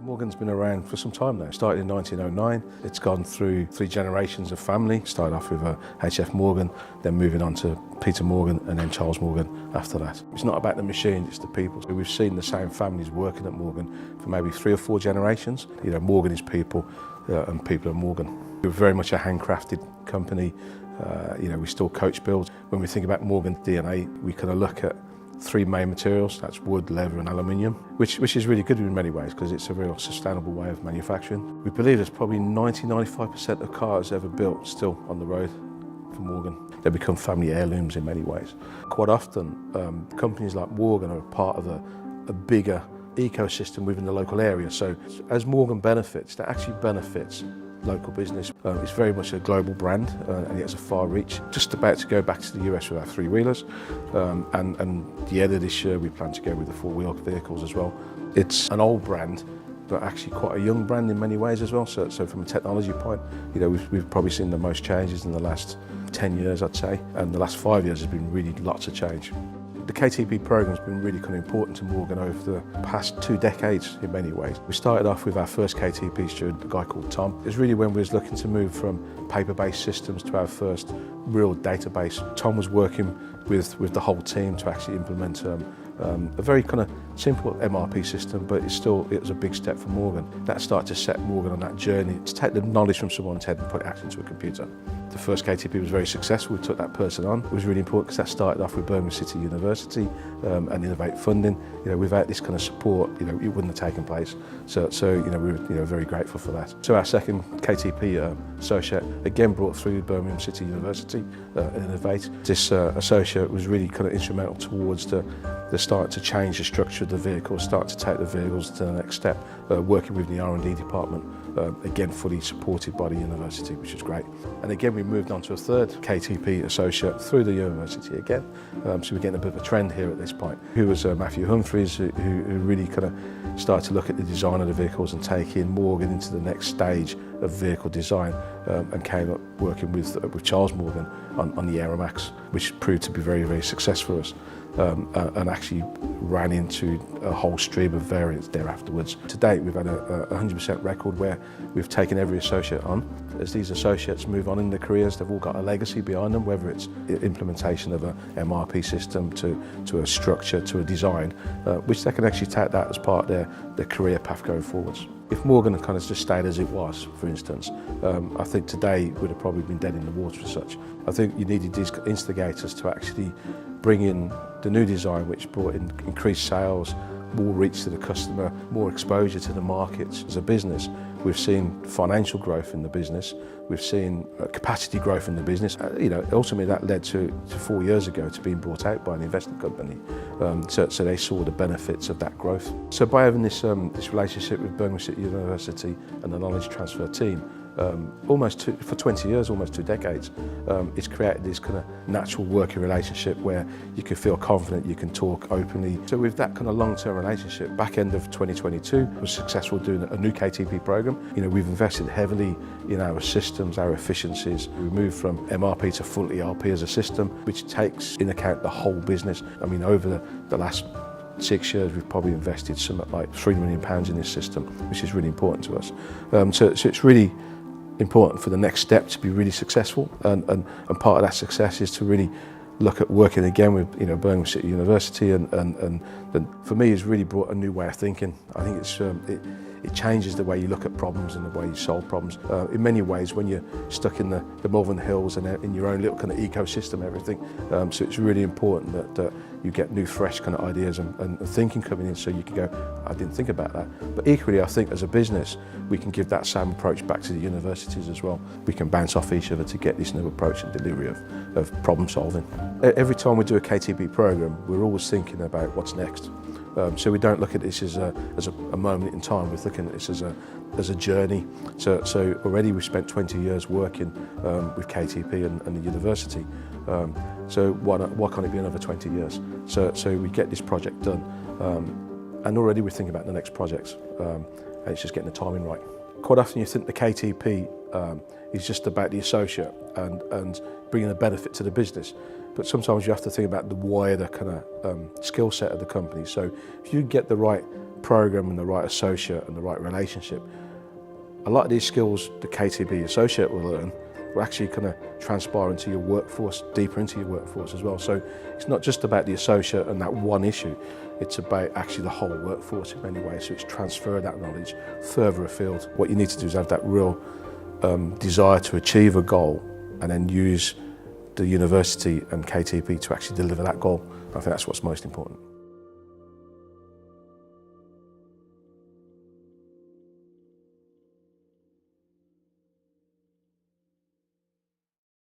Morgan's been around for some time now. Started in 1909. It's gone through 3 generations of family. Started off with H.F. Morgan, then moving on to Peter Morgan and then Charles Morgan after that. It's not about the machine, it's the people. So we've seen the same families working at Morgan for maybe 3 or 4 generations. You know, Morgan is people and people are Morgan. We're very much a handcrafted company. You know, we still coach build. When we think about Morgan DNA, we kind of look at 3 main materials, that's wood, leather and aluminium, which is really good in many ways because it's a real sustainable way of manufacturing. We believe there's probably 90–95% of cars ever built still on the road for Morgan. They become family heirlooms in many ways. Quite often, companies like Morgan are a part of a bigger ecosystem within the local area. So as Morgan benefits, that actually benefits local business. It's very much a global brand and it has a far reach. Just about to go back to the US with our 3-wheelers and the end of this year we plan to go with the 4-wheel vehicles as well. It's an old brand but actually quite a young brand in many ways as well. So from a technology point, you know, we've probably seen the most changes in the last 10 years I'd say, and the last 5 years has been really lots of change. The KTP program's been really kind of important to Morgan over the past 2 decades in many ways. We started off with our first KTP student, a guy called Tom. It was really when we was looking to move from paper-based systems to our first real database. Tom was working with the whole team to actually implement a very kind of simple MRP system, but it was a big step for Morgan. That started to set Morgan on that journey to take the knowledge from someone's head and put it actually into a computer. The first KTP was very successful. We took that person on. It was really important because that started off with Birmingham City University and Innovate funding. You know, without this kind of support, you know, it wouldn't have taken place. So you know, we're very grateful for that. So our second KTP associate again brought through Birmingham City University and Innovate. This associate was really kind of instrumental towards the start to change the structure of the vehicle, start to take the vehicles to the next step, working with the R&D department, again fully supported by the university, which is great. And again we moved on to a third KTP associate through the university again, so we're getting a bit of a trend here at this point, who was Matthew Humphreys, who really kind of started to look at the design of the vehicles and taking Morgan into the next stage of vehicle design, and came up working with Charles Morgan on the Aeromax, which proved to be very, very successful for us. And actually ran into a whole stream of variants there afterwards. To date, we've had a 100% record where we've taken every associate on. As these associates move on in their careers, they've all got a legacy behind them, whether it's implementation of a MRP system to a structure, to a design, which they can actually take that as part of their career path going forwards. If Morgan had kind of just stayed as it was, for instance, I think today would have probably been dead in the water as such. I think you needed these instigators to actually bring in the new design, which brought in increased sales, more reach to the customer, more exposure to the markets. As a business, we've seen financial growth in the business, we've seen capacity growth in the business. You know, ultimately that led to 4 years ago to being brought out by an investment company. So they saw the benefits of that growth. So by having this relationship with Birmingham City University and the knowledge transfer team, for 20 years, almost 2 decades, it's created this kind of natural working relationship where you can feel confident, you can talk openly. So with that kind of long-term relationship, back end of 2022, was successful doing a new KTP program. You know, we've invested heavily in our systems, our efficiencies. We moved from MRP to full ERP as a system, which takes in account the whole business. I mean, over the last 6 years, we've probably invested something like £3 million in this system, which is really important to us. So it's really important for the next step to be really successful, and part of that success is to really look at working again with, you know, Birmingham City University, and for me it's really brought a new way of thinking. I think it changes the way you look at problems and the way you solve problems. In many ways, when you're stuck in the Malvern Hills and in your own little kind of ecosystem, everything, so it's really important that you get new, fresh kind of ideas and thinking coming in, so you can go, I didn't think about that. But equally, I think as a business, we can give that same approach back to the universities as well. We can bounce off each other to get this new approach and delivery of problem solving. Every time we do a KTP program, we're always thinking about what's next. So we don't look at this as a moment in time. We're looking at this as a journey. So already we've spent 20 years working with KTP and the university. So why can't it be another 20 years? So we get this project done, and already we're thinking about the next projects, and it's just getting the timing right. Quite often you think the KTP is just about the associate and bringing a benefit to the business. But sometimes you have to think about the wider kind of skill set of the company. So if you get the right program and the right associate and the right relationship, a lot of these skills the KTB associate will learn will actually kind of transpire into your workforce, deeper into your workforce as well. So it's not just about the associate and that one issue, it's about actually the whole workforce in many ways. So it's transfer that knowledge further afield. What you need to do is have that real desire to achieve a goal and then use the university and KTB to actually deliver that goal. I think that's what's most important.